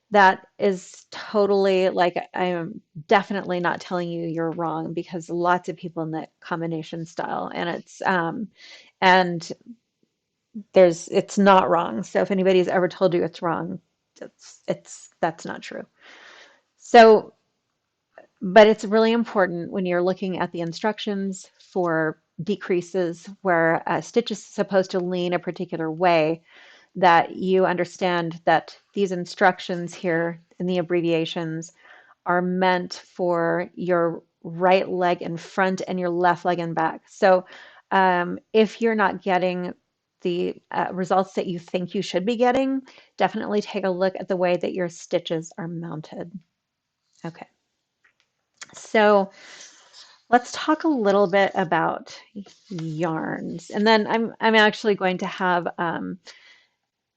that is totally like, I am definitely not telling you you're wrong because lots of people knit combination style and it's not wrong. So if anybody's ever told you it's wrong, that's not true. So, but it's really important when you're looking at the instructions for decreases where a stitch is supposed to lean a particular way, that you understand that these instructions here in the abbreviations are meant for your right leg in front and your left leg in back. So if you're not getting the results that you think you should be getting, definitely take a look at the way that your stitches are mounted. Okay, so let's talk a little bit about yarns, and then I'm actually going to have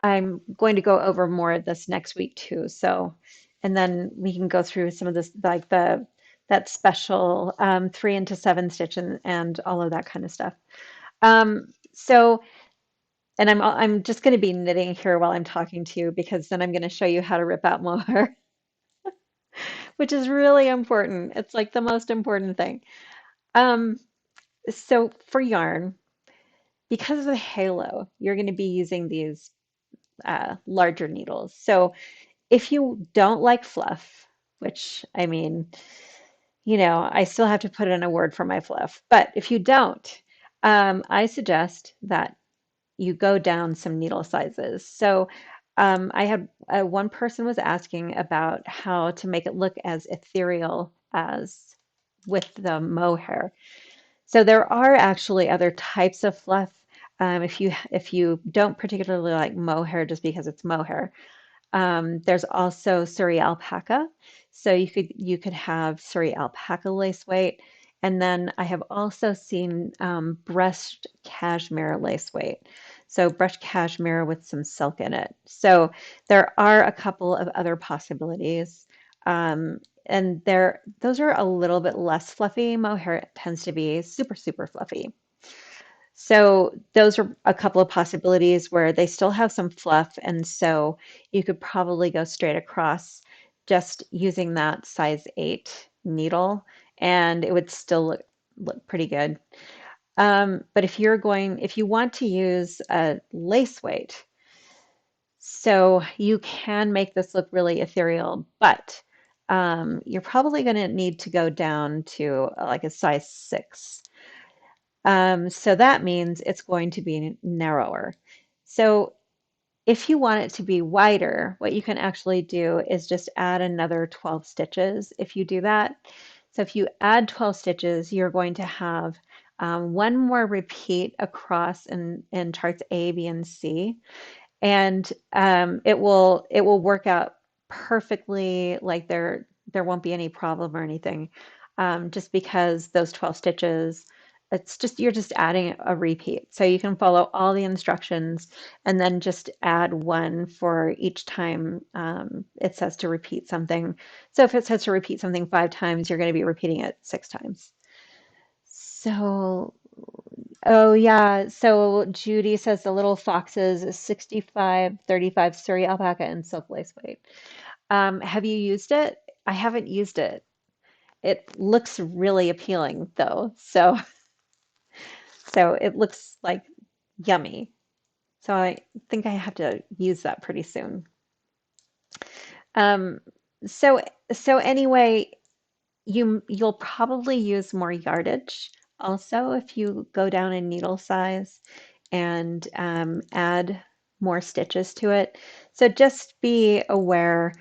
I'm going to go over more of this next week too. So, and then we can go through some of this, like that special 3 into 7 stitch and all of that kind of stuff. So, and I'm just going to be knitting here while I'm talking to you because then I'm going to show you how to rip out mohair, which is really important. It's like the most important thing. Um, so for yarn, because of the halo, you're going to be using these larger needles. So if you don't like fluff, which I mean, I still have to put in a word for my fluff, but if you don't, I suggest that you go down some needle sizes. So I had one person was asking about how to make it look as ethereal as with the mohair. So there are actually other types of fluff. If you don't particularly like mohair just because it's mohair, there's also Surrey alpaca. So you could have Surrey alpaca lace weight. And then I have also seen brushed cashmere lace weight. So brushed cashmere with some silk in it. So there are a couple of other possibilities. And those are a little bit less fluffy. Mohair tends to be super, super fluffy. So those are a couple of possibilities where they still have some fluff, and so you could probably go straight across just using that size 8 needle, and it would still look pretty good. But if you want to use a lace weight, so you can make this look really ethereal, but you're probably going to need to go down to like a size 6. So that means it's going to be narrower. So if you want it to be wider, what you can actually do is just add another 12 stitches if you do that. So if you add 12 stitches, you're going to have one more repeat across in charts A, B, and C, and it will work out perfectly. Like there won't be any problem or anything, just because those 12 stitches, it's just you're just adding a repeat, so you can follow all the instructions and then just add one for each time it says to repeat something. So if it says to repeat something 5 times, you're going to be repeating it 6 times. So oh yeah. So Judy says the little foxes is 65, 35 Surrey alpaca and silk lace weight. Have you used it? I haven't used it. It looks really appealing though. So it looks like yummy. So I think I have to use that pretty soon. Um, so so anyway, you'll probably use more yardage also if you go down in needle size and add more stitches to it. So just be aware,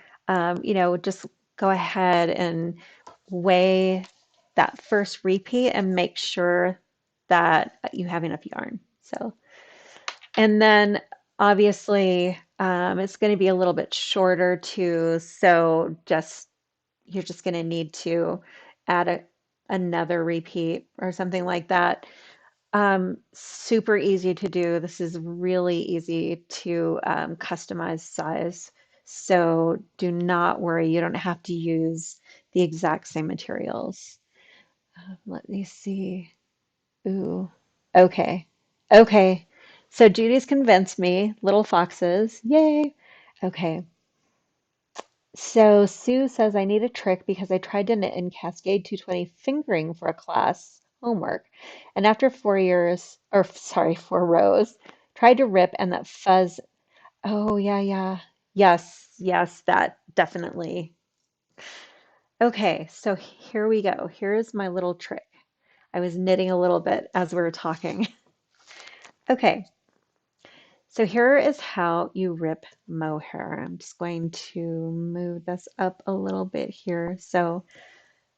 just go ahead and weigh that first repeat and make sure that you have enough yarn. So, and then obviously it's going to be a little bit shorter too. So you're just going to need to add another repeat or something like that. Super easy to do. This is really easy to customize size. So do not worry, you don't have to use the exact same materials. Let me see. Ooh, okay. Okay. So Judy's convinced me. Little foxes. Yay. Okay. So Sue says I need a trick because I tried to knit in Cascade 220 fingering for a class homework. And after 4 years, or sorry, 4 rows, tried to rip and that fuzz. Oh, yeah, yeah. Yes, yes, that definitely. Okay, so here we go. Here's my little trick. I was knitting a little bit as we were talking. Okay, so here is how you rip mohair. I'm just going to move this up a little bit here so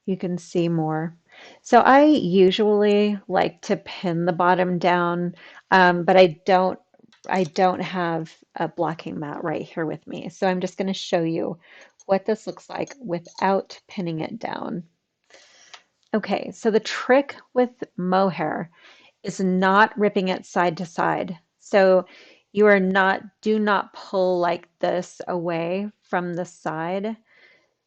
you can see more. So I usually like to pin the bottom down, but I don't have a blocking mat right here with me. So I'm just going to show you what this looks like without pinning it down. Okay, so the trick with mohair is not ripping it side to side. So do not pull like this away from the side.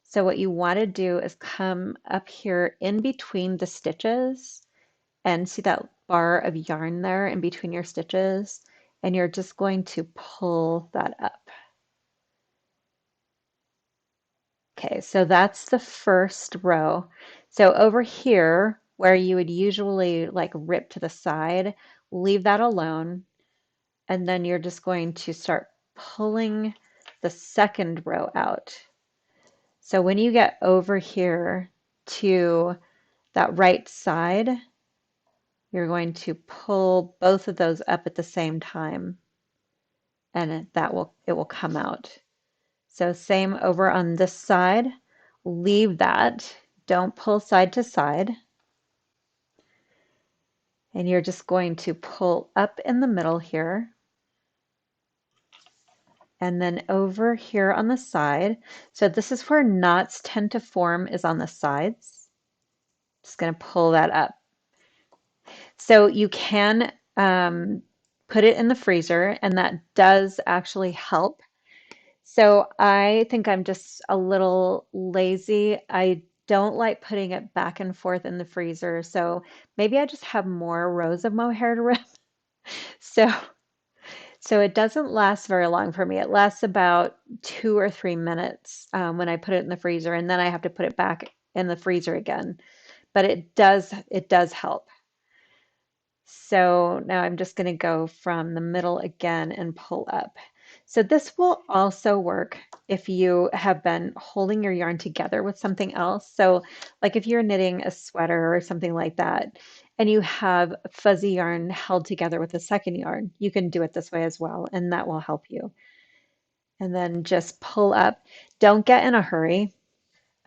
So what you want to do is come up here in between the stitches and see that bar of yarn there in between your stitches, and you're just going to pull that up. Okay, so that's the first row. So over here, where you would usually like rip to the side, leave that alone, and then you're just going to start pulling the second row out. So when you get over here to that right side, you're going to pull both of those up at the same time, and it will come out. So same over on this side, leave that, don't pull side to side, and you're just going to pull up in the middle here, and then over here on the side. So this is where knots tend to form, is on the sides. Just going to pull that up. So you can put it in the freezer, and that does actually help. So I think I'm just a little lazy. I don't like putting it back and forth in the freezer. So maybe I just have more rows of mohair to rip. So, so it doesn't last very long for me. It lasts about 2 or 3 minutes when I put it in the freezer, and then I have to put it back in the freezer again. But it does help. So now I'm just going to go from the middle again and pull up. So this will also work if you have been holding your yarn together with something else. So like if you're knitting a sweater or something like that, and you have fuzzy yarn held together with a second yarn, you can do it this way as well, and that will help you. And then just pull up. Don't get in a hurry.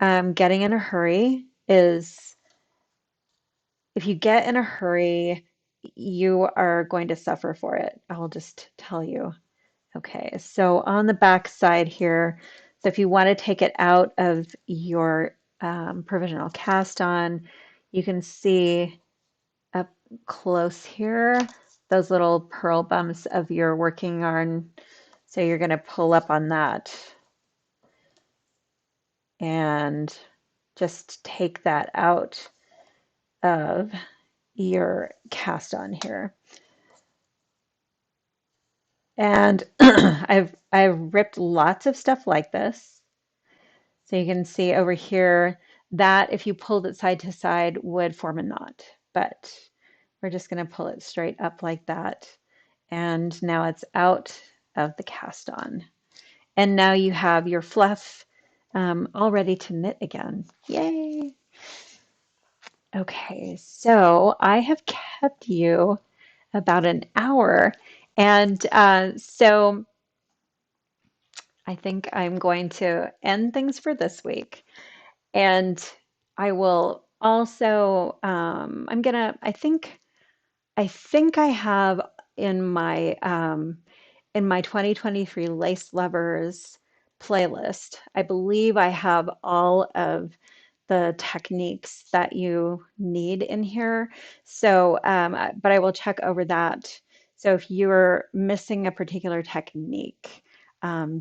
Getting in a hurry is if you get in a hurry, you are going to suffer for it. I'll just tell you. Okay, so on the back side here, so if you want to take it out of your provisional cast on, you can see up close here those little purl bumps of your working yarn. So you're going to pull up on that and just take that out of your cast on here. And I've ripped lots of stuff like this. So you can see over here that if you pulled it side to side would form a knot, but we're just going to pull it straight up like that. And now it's out of the cast on. And now you have your fluff all ready to knit again. Yay! Okay, so I have kept you about an hour. And so I think I'm going to end things for this week. And I will also, I think I have in my in my 2023 Lace Lovers playlist, I believe I have all of the techniques that you need in here. So, but I will check over that. So if you're missing a particular technique,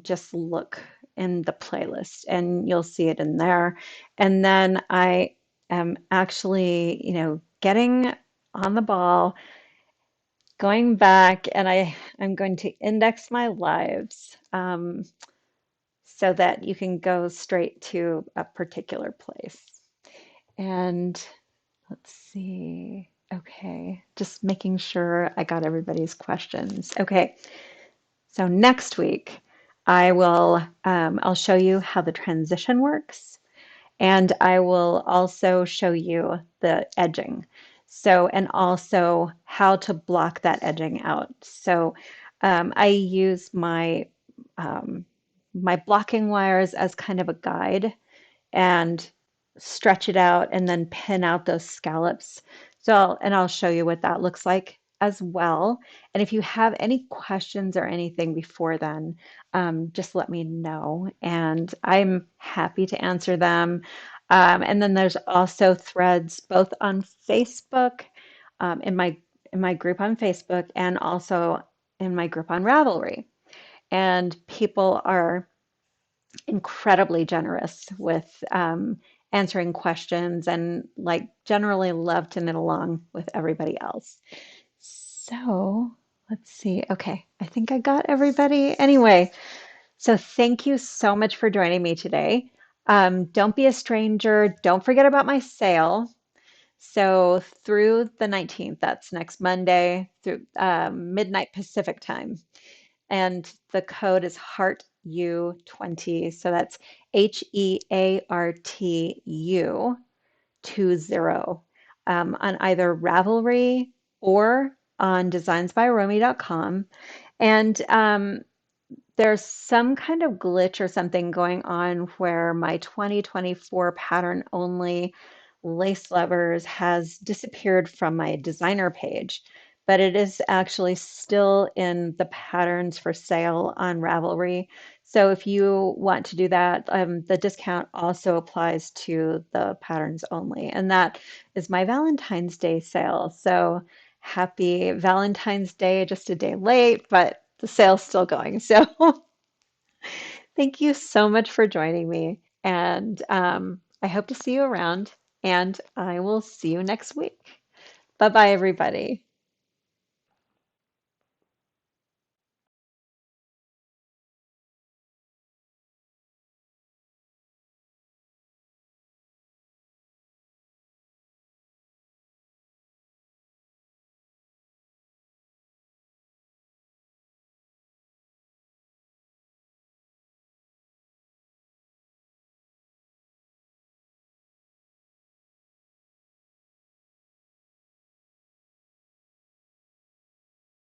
just look in the playlist and you'll see it in there. And then I am actually, getting on the ball, going back, and I'm going to index my lives so that you can go straight to a particular place. And let's see. Okay, just making sure I got everybody's questions. Okay, so next week I'll show you how the transition works, and I will also show you the edging. So, and also how to block that edging out. So, I use um, my blocking wires as kind of a guide and stretch it out and then pin out those scallops. So, and I'll show you what that looks like as well. And if you have any questions or anything before then, just let me know and I'm happy to answer them. And then there's also threads both on Facebook, in my group on Facebook, and also in my group on Ravelry. And people are incredibly generous with answering questions and like generally love to knit along with everybody else. So let's see. Okay, I think I got everybody. Anyway, so thank you so much for joining me today. Don't be a stranger. Don't forget about my sale. So through the 19th, that's next Monday, through midnight Pacific time. And the code is HEARTU20. So that's HEARTU 20 on either Ravelry or on designsbyromy.com. And there's some kind of glitch or something going on where my 2024 pattern only lace lovers has disappeared from my designer page, but it is actually still in the patterns for sale on Ravelry. So if you want to do that, the discount also applies to the patterns only. And that is my Valentine's Day sale. So happy Valentine's Day, just a day late, but the sale's still going. So thank you so much for joining me. And I hope to see you around, and I will see you next week. Bye bye, everybody.